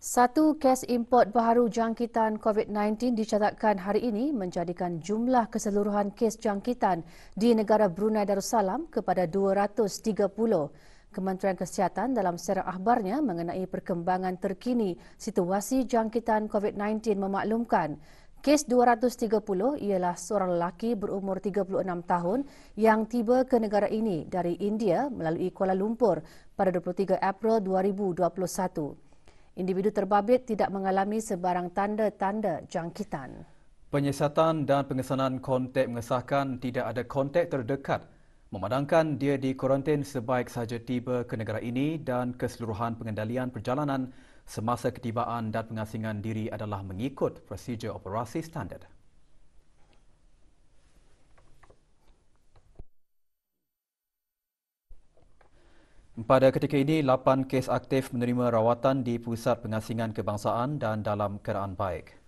Satu kes import baharu jangkitan COVID-19 dicatatkan hari ini menjadikan jumlah keseluruhan kes jangkitan di negara Brunei Darussalam kepada 230. Kementerian Kesihatan dalam serang akhbarnya mengenai perkembangan terkini situasi jangkitan COVID-19 memaklumkan kes 230 ialah seorang lelaki berumur 36 tahun yang tiba ke negara ini dari India melalui Kuala Lumpur pada 23 April 2021. Individu terbabit tidak mengalami sebarang tanda-tanda jangkitan. Penyiasatan dan pengesanan kontak mengesahkan tidak ada kontak terdekat, memandangkan dia dikuarantin sebaik sahaja tiba ke negara ini dan keseluruhan pengendalian perjalanan semasa ketibaan dan pengasingan diri adalah mengikut prosedur operasi standard. Pada ketika ini, 8 kes aktif menerima rawatan di Pusat Pengasingan Kebangsaan dan dalam keadaan baik.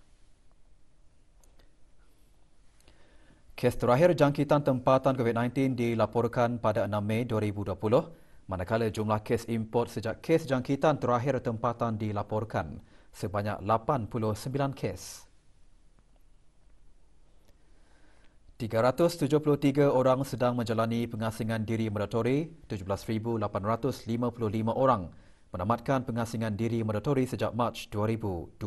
Kes terakhir jangkitan tempatan COVID-19 dilaporkan pada 6 Mei 2020, manakala jumlah kes import sejak kes jangkitan terakhir tempatan dilaporkan sebanyak 89 kes. 373 orang sedang menjalani pengasingan diri mandatori, 17,855 orang menamatkan pengasingan diri mandatori sejak Mac 2020.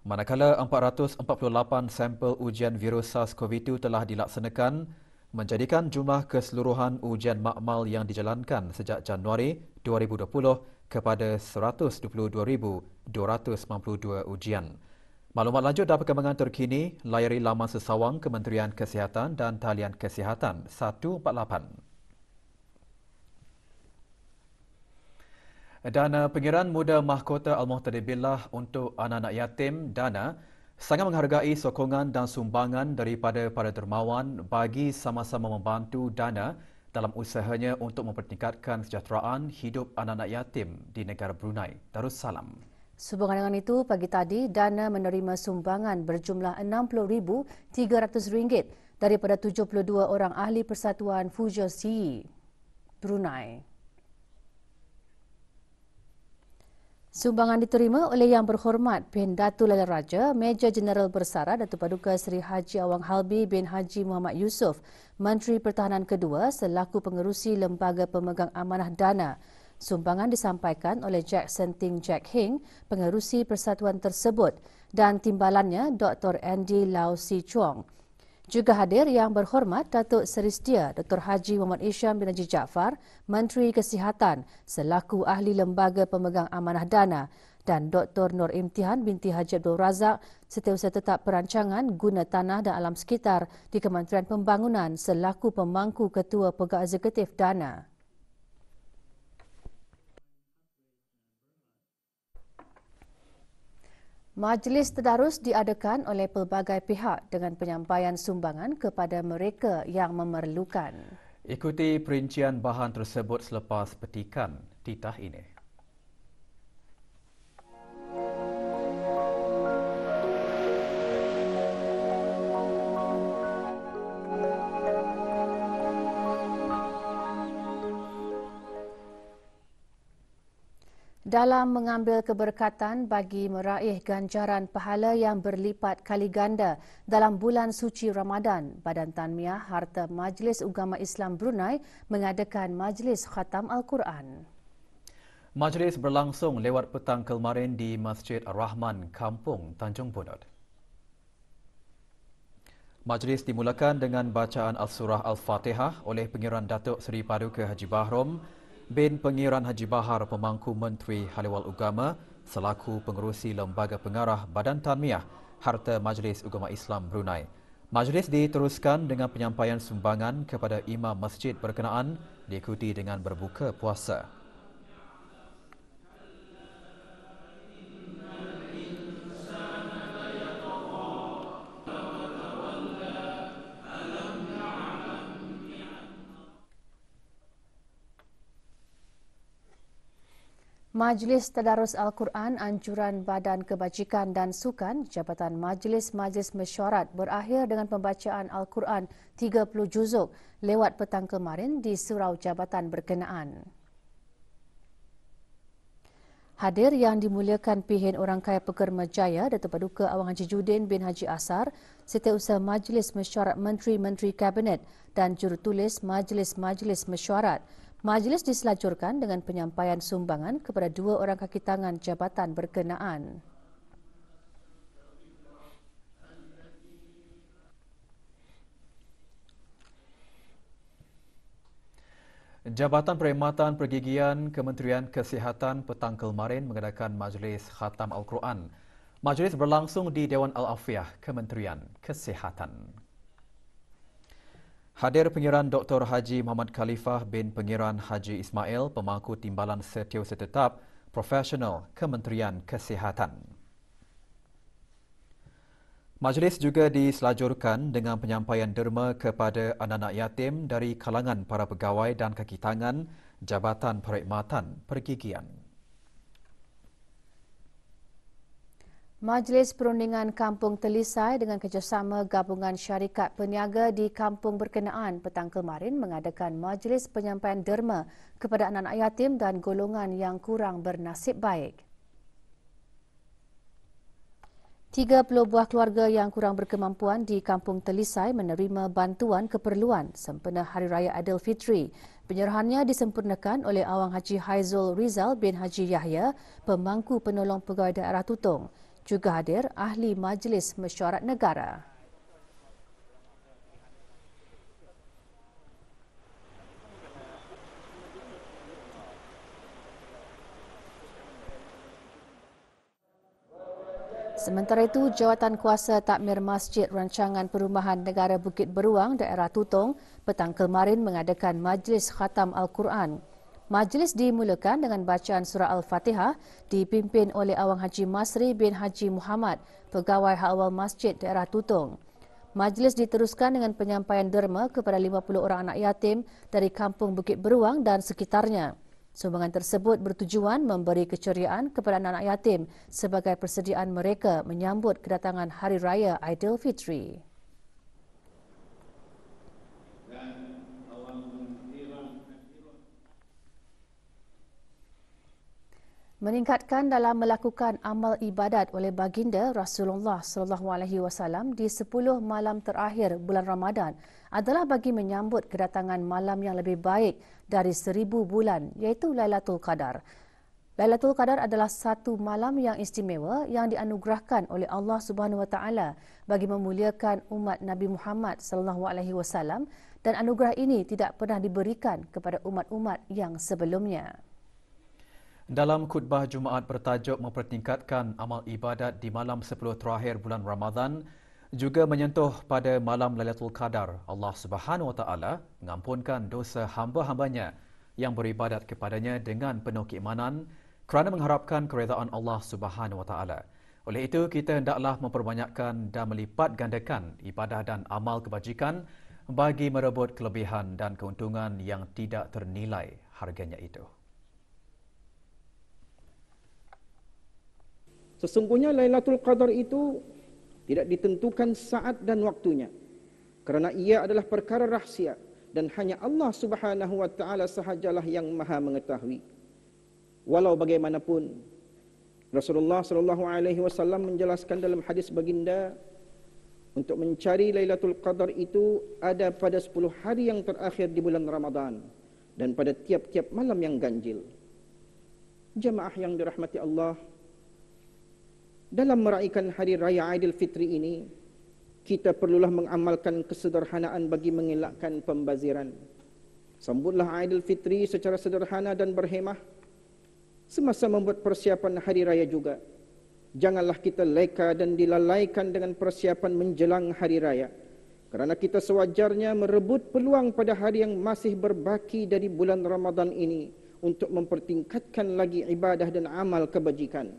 Manakala 448 sampel ujian virus SARS-CoV-2 telah dilaksanakan, menjadikan jumlah keseluruhan ujian makmal yang dijalankan sejak Januari 2020 kepada 122,292 ujian. Maklumat lanjut dan perkembangan terkini layari laman sesawang Kementerian Kesihatan dan Talian Kesihatan 148. Dana Pengiran Muda Mahkota Al-Muhtadi Billah untuk anak-anak yatim Dana sangat menghargai sokongan dan sumbangan daripada para dermawan bagi sama-sama membantu Dana dalam usahanya untuk mempertingkatkan kesejahteraan hidup anak-anak yatim di negara Brunei Darussalam. Sehubungan dengan itu, pagi tadi Dana menerima sumbangan berjumlah RM60,300 daripada 72 orang ahli Persatuan Fuzhou Siyi, Brunei. Sumbangan diterima oleh Yang Berhormat bin Datuk Laila Raja, Meja Jeneral Bersara Datuk Paduka Seri Haji Awang Halbi bin Haji Muhammad Yusof, Menteri Pertahanan kedua selaku pengerusi Lembaga Pemegang Amanah Dana. Sumbangan disampaikan oleh Jackson Ting Jack Hing, pengerusi persatuan tersebut, dan timbalannya Dr. Andy Lau Si Chuang. Juga hadir Yang Berhormat Datuk Seri Sedia Dr. Haji Muhammad Isham bin Haji Jaafar, Menteri Kesihatan selaku Ahli Lembaga Pemegang Amanah Dana, dan Dr. Nur Imtihan binti Haji Abdul Razak, Setiausaha Tetap Perancangan Guna Tanah dan Alam Sekitar di Kementerian Pembangunan selaku Pemangku Ketua Pegawai Eksekutif Dana. Majlis tadarus diadakan oleh pelbagai pihak dengan penyampaian sumbangan kepada mereka yang memerlukan. Ikuti perincian bahan tersebut selepas petikan titah ini. Dalam mengambil keberkatan bagi meraih ganjaran pahala yang berlipat kali ganda dalam bulan suci Ramadan, Badan Tanmiah Harta Majlis Ugama Islam Brunei mengadakan Majlis Khatam Al-Quran. Majlis berlangsung lewat petang kemarin di Masjid Ar-Rahman, Kampung Tanjung Bunut. Majlis dimulakan dengan bacaan Al-Surah Al-Fatihah oleh Pengiran Datuk Seri Paduka Haji Bahrom bin Pengiran Haji Bahar Pemangku Menteri Haliwal Ugama selaku pengerusi Lembaga Pengarah Badan Tanmiah Harta Majlis Ugama Islam Brunei. Majlis diteruskan dengan penyampaian sumbangan kepada imam masjid berkenaan diikuti dengan berbuka puasa. Majlis Tadarus Al-Quran Anjuran Badan Kebajikan dan Sukan Jabatan Majlis-Majlis Mesyuarat berakhir dengan pembacaan Al-Quran 30 juzuk lewat petang kemarin di surau jabatan berkenaan. Hadir yang dimuliakan Pihin Orang Kaya Pekerma Jaya, Datuk Paduka Awang Haji Judin bin Haji Asar, Setiausaha Majlis Mesyuarat Menteri-Menteri Kabinet dan Jurutulis Majlis-Majlis Mesyuarat. Majlis diselajurkan dengan penyampaian sumbangan kepada 2 orang kaki tangan jabatan berkenaan. Jabatan Perkhidmatan Pergigian Kementerian Kesihatan petang kemarin mengadakan Majlis Khatam Al-Quran. Majlis berlangsung di Dewan Al-Afiah Kementerian Kesihatan. Hadir Pengiran Dr. Haji Muhammad Khalifah bin Pengiran Haji Ismail, Pemangku Timbalan Setiausaha Tetap Profesional Kementerian Kesihatan. Majlis juga diselajurkan dengan penyampaian derma kepada anak-anak yatim dari kalangan para pegawai dan kaki tangan Jabatan Perkhidmatan Pergigian. Majlis Perundingan Kampung Telisai dengan kerjasama Gabungan Syarikat Peniaga di kampung berkenaan petang kemarin mengadakan majlis penyampaian derma kepada anak-anak yatim dan golongan yang kurang bernasib baik. 30 buah keluarga yang kurang berkemampuan di Kampung Telisai menerima bantuan keperluan sempena Hari Raya Aidilfitri. Penyerahannya disempurnakan oleh Awang Haji Haizul Rizal bin Haji Yahya, Pemangku Penolong Pegawai Daerah Tutong. Juga hadir Ahli Majlis Mesyuarat Negara. Sementara itu, Jawatan Kuasa Takmir Masjid Rancangan Perumahan Negara Bukit Beruang, Daerah Tutong, petang kemarin mengadakan Majlis Khatam Al-Quran. Majlis dimulakan dengan bacaan surah Al-Fatihah dipimpin oleh Awang Haji Masri bin Haji Muhammad, Pegawai Hak Awal Masjid Daerah Tutong. Majlis diteruskan dengan penyampaian derma kepada 50 orang anak yatim dari Kampung Bukit Beruang dan sekitarnya. Sumbangan tersebut bertujuan memberi keceriaan kepada anak-anak yatim sebagai persediaan mereka menyambut kedatangan Hari Raya Aidilfitri. Meningkatkan dalam melakukan amal ibadat oleh baginda Rasulullah SAW di 10 malam terakhir bulan Ramadan adalah bagi menyambut kedatangan malam yang lebih baik dari 1000 bulan, iaitu Lailatul Qadar. Lailatul Qadar adalah satu malam yang istimewa yang dianugerahkan oleh Allah Subhanahu Wa Taala bagi memuliakan umat Nabi Muhammad SAW, dan anugerah ini tidak pernah diberikan kepada umat-umat yang sebelumnya. Dalam khutbah Jumaat bertajuk mempertingkatkan amal ibadat di malam 10 terakhir bulan Ramadan, juga menyentuh pada malam Lailatul Qadar, Allah Subhanahu Wa Taala mengampunkan dosa hamba-hambanya yang beribadat kepadanya dengan penuh keimanan kerana mengharapkan keredaan Allah Subhanahu Wa Taala. Oleh itu, kita hendaklah memperbanyakkan dan melipat gandakan ibadah dan amal kebajikan bagi merebut kelebihan dan keuntungan yang tidak ternilai harganya itu. Sesungguhnya Lailatul Qadar itu tidak ditentukan saat dan waktunya, kerana ia adalah perkara rahsia dan hanya Allah Subhanahu Wa Taala sahajalah yang Maha mengetahui. Walau bagaimanapun, Rasulullah SAW menjelaskan dalam hadis baginda, untuk mencari Lailatul Qadar itu ada pada 10 hari yang terakhir di bulan Ramadan dan pada tiap-tiap malam yang ganjil. Jemaah yang dirahmati Allah, dalam meraihkan Hari Raya Aidilfitri ini, kita perlulah mengamalkan kesederhanaan bagi mengelakkan pembaziran. Sambutlah Aidilfitri secara sederhana dan berhemah. Semasa membuat persiapan Hari Raya juga, janganlah kita leka dan dilalaikan dengan persiapan menjelang Hari Raya, kerana kita sewajarnya merebut peluang pada hari yang masih berbaki dari bulan Ramadan ini untuk mempertingkatkan lagi ibadah dan amal kebajikan.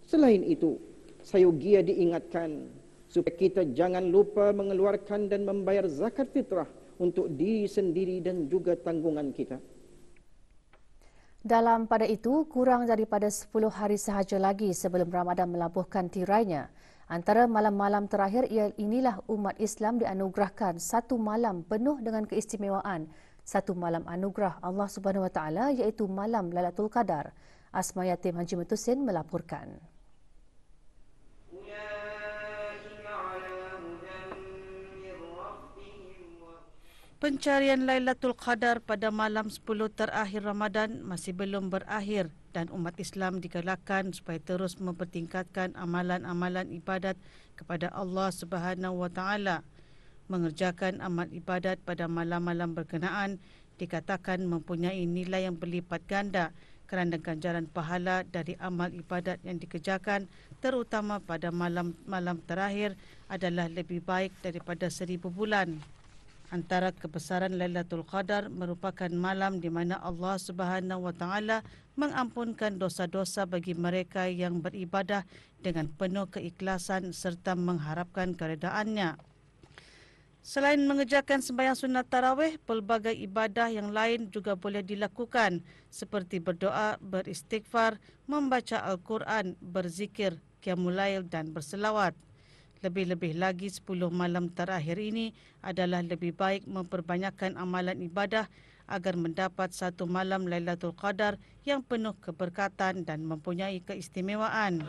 Selain itu, sayogia diingatkan supaya kita jangan lupa mengeluarkan dan membayar zakat fitrah untuk diri sendiri dan juga tanggungan kita. Dalam pada itu, kurang daripada 10 hari sahaja lagi sebelum Ramadan melabuhkan tirainya. Antara malam-malam terakhir inilah umat Islam dianugerahkan satu malam penuh dengan keistimewaan, satu malam anugerah Allah Subhanahu Wa Taala, iaitu malam Lailatul Qadar. Asma Yatim Haji Metusin melaporkan. Pencarian Lailatul Qadar pada malam 10 terakhir Ramadan masih belum berakhir dan umat Islam digalakkan supaya terus mempertingkatkan amalan-amalan ibadat kepada Allah Subhanahu Wa Taala. Mengerjakan amal ibadat pada malam-malam berkenaan dikatakan mempunyai nilai yang berlipat ganda kerana ganjaran pahala dari amal ibadat yang dikerjakan terutama pada malam-malam terakhir adalah lebih baik daripada 1000 bulan. Antara kebesaran Lailatul Qadar merupakan malam di mana Allah Subhanahu Wa Taala mengampunkan dosa-dosa bagi mereka yang beribadah dengan penuh keikhlasan serta mengharapkan keredaannya. Selain mengerjakan sembahyang sunat tarawih, pelbagai ibadah yang lain juga boleh dilakukan seperti berdoa, beristighfar, membaca Al-Quran, berzikir, qiyamul lail dan berselawat. Lebih-lebih lagi 10 malam terakhir ini adalah lebih baik memperbanyakkan amalan ibadah agar mendapat satu malam Lailatul Qadar yang penuh keberkatan dan mempunyai keistimewaan.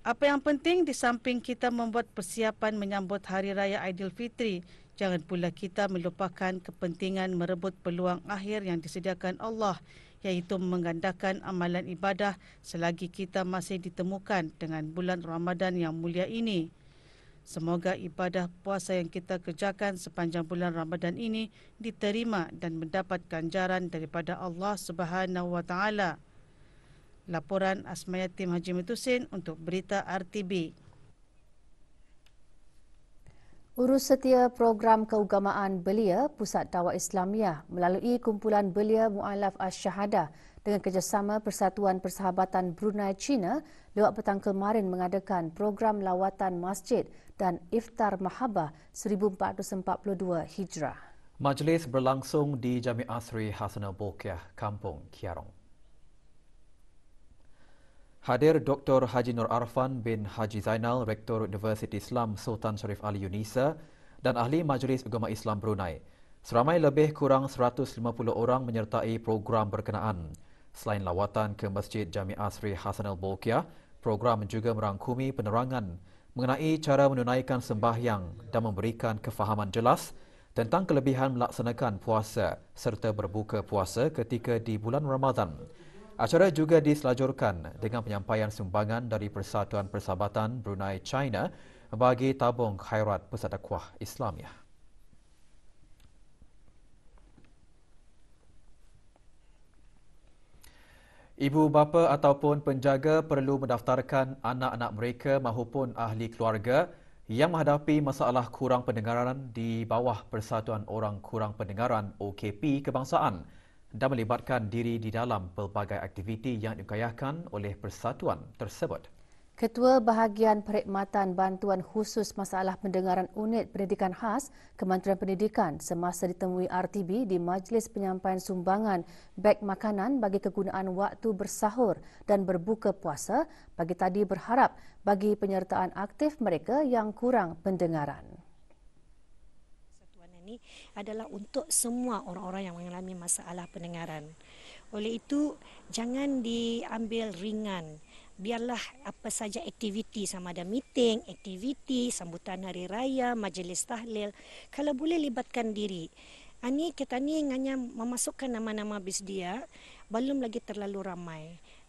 Apa yang penting di samping kita membuat persiapan menyambut Hari Raya Aidilfitri, jangan pula kita melupakan kepentingan merebut peluang akhir yang disediakan Allah, iaitu menggandakan amalan ibadah selagi kita masih ditemukan dengan bulan Ramadan yang mulia ini. Semoga ibadah puasa yang kita kerjakan sepanjang bulan Ramadan ini diterima dan mendapat ganjaran daripada Allah Subhanahu Wa Taala. Laporan Asma Yatim Haji Metusin untuk Berita RTB. Urus setia program keagamaan Belia Pusat Dakwah Islamiah melalui kumpulan Belia Mu'alaf Asy-Syahadah dengan kerjasama Persatuan Persahabatan Brunei China lewat petang kemarin mengadakan program lawatan masjid dan iftar mahabah 1442 Hijrah. Majlis berlangsung di Jami'ah Sri Hasanal Bolkiah, Kampung Kiarong. Hadir Dr. Haji Nur Arfan bin Haji Zainal, Rektor Universiti Islam Sultan Sharif Ali Yunisa dan Ahli Majlis Agama Islam Brunei. Seramai lebih kurang 150 orang menyertai program berkenaan. Selain lawatan ke Masjid Jami'ah Sri Hasanal Bolkiah, program juga merangkumi penerangan mengenai cara menunaikan sembahyang dan memberikan kefahaman jelas tentang kelebihan melaksanakan puasa serta berbuka puasa ketika di bulan Ramadan. Acara juga diselajurkan dengan penyampaian sumbangan dari Persatuan Persahabatan Brunei China bagi tabung khairat Pusat Dakwah Islamiah. Ibu bapa ataupun penjaga perlu mendaftarkan anak-anak mereka mahupun ahli keluarga yang menghadapi masalah kurang pendengaran di bawah Persatuan Orang Kurang Pendengaran OKP Kebangsaan dan melibatkan diri di dalam pelbagai aktiviti yang digayakan oleh persatuan tersebut. Ketua Bahagian Perkhidmatan Bantuan Khusus Masalah Pendengaran Unit Pendidikan Khas Kementerian Pendidikan semasa ditemui RTB di Majlis Penyampaian Sumbangan beg makanan bagi kegunaan waktu bersahur dan berbuka puasa pagi tadi berharap bagi penyertaan aktif mereka yang kurang pendengaran. Ini adalah untuk semua orang-orang yang mengalami masalah pendengaran. Oleh itu, jangan diambil ringan. Biarlah apa saja aktiviti, sama ada meeting, aktiviti, sambutan hari raya, majlis tahlil, kalau boleh libatkan diri. Ini kita ni hanya memasukkan nama-nama bisdia, belum lagi terlalu ramai.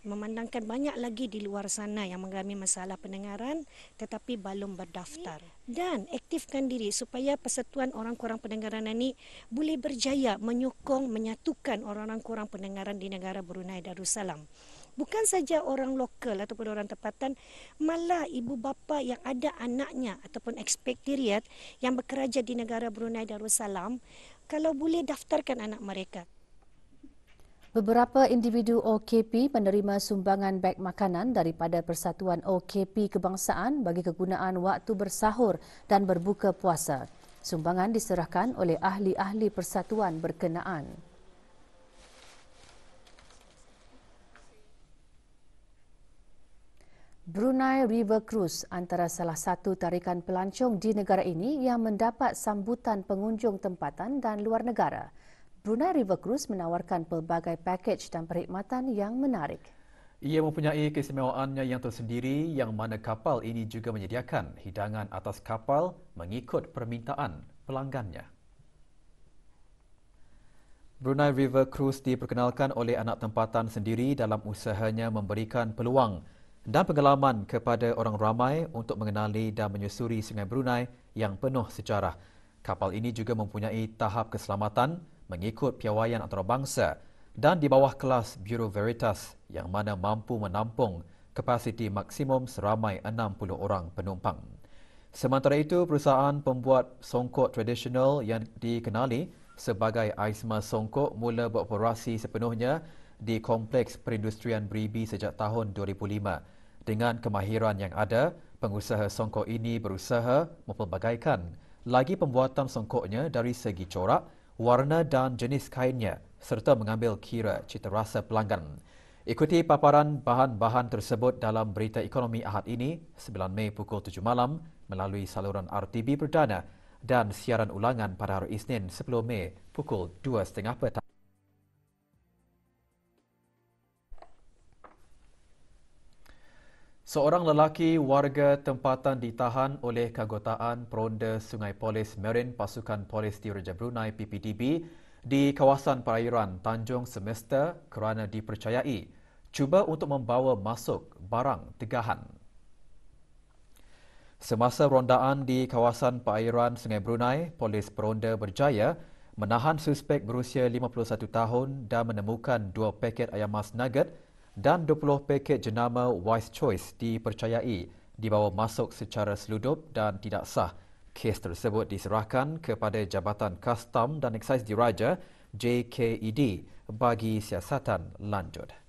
Memandangkan banyak lagi di luar sana yang mengalami masalah pendengaran tetapi belum berdaftar. Dan aktifkan diri supaya Persatuan Orang Kurang Pendengaran ini boleh berjaya menyokong, menyatukan orang-orang kurang pendengaran di negara Brunei Darussalam. Bukan saja orang lokal ataupun orang tempatan, malah ibu bapa yang ada anaknya ataupun ekspatriat yang bekerja di negara Brunei Darussalam, kalau boleh daftarkan anak mereka. Beberapa individu OKP menerima sumbangan beg makanan daripada Persatuan OKP Kebangsaan bagi kegunaan waktu bersahur dan berbuka puasa. Sumbangan diserahkan oleh ahli-ahli persatuan berkenaan. Brunei River Cruise antara salah satu tarikan pelancong di negara ini yang mendapat sambutan pengunjung tempatan dan luar negara. Brunei River Cruise menawarkan pelbagai pakej dan perkhidmatan yang menarik. Ia mempunyai keistimewaannya yang tersendiri yang mana kapal ini juga menyediakan hidangan atas kapal mengikut permintaan pelanggannya. Brunei River Cruise diperkenalkan oleh anak tempatan sendiri dalam usahanya memberikan peluang dan pengalaman kepada orang ramai untuk mengenali dan menyusuri Sungai Brunei yang penuh sejarah. Kapal ini juga mempunyai tahap keselamatan mengikut piawaian antarabangsa dan di bawah kelas Bureau Veritas yang mana mampu menampung kapasiti maksimum seramai 60 orang penumpang. Sementara itu, perusahaan pembuat songkok tradisional yang dikenali sebagai Aisma Songkok mula beroperasi sepenuhnya di Kompleks Perindustrian Beribi sejak tahun 2005. Dengan kemahiran yang ada, pengusaha songkok ini berusaha mempelbagaikan lagi pembuatan songkoknya dari segi corak, warna dan jenis kainnya serta mengambil kira citarasa pelanggan. Ikuti paparan bahan-bahan tersebut dalam berita ekonomi Ahad ini, 9 Mei pukul 7 malam melalui saluran RTB Perdana dan siaran ulangan pada hari Isnin 10 Mei pukul 2.30 petang. Seorang lelaki warga tempatan ditahan oleh keanggotaan Peronda Sungai Polis Marine Pasukan Polis Diraja Brunei PPDB di kawasan perairan Tanjung Semesta kerana dipercayai cuba untuk membawa masuk barang tegahan. Semasa rondaan di kawasan perairan Sungai Brunei, Polis Peronda berjaya menahan suspek berusia 51 tahun dan menemukan 2 paket ayam mas nugget dan 20 paket jenama Wise Choice dipercayai dibawa masuk secara seludup dan tidak sah. Kes tersebut diserahkan kepada Jabatan Kastam dan Eksais Diraja JKED bagi siasatan lanjut.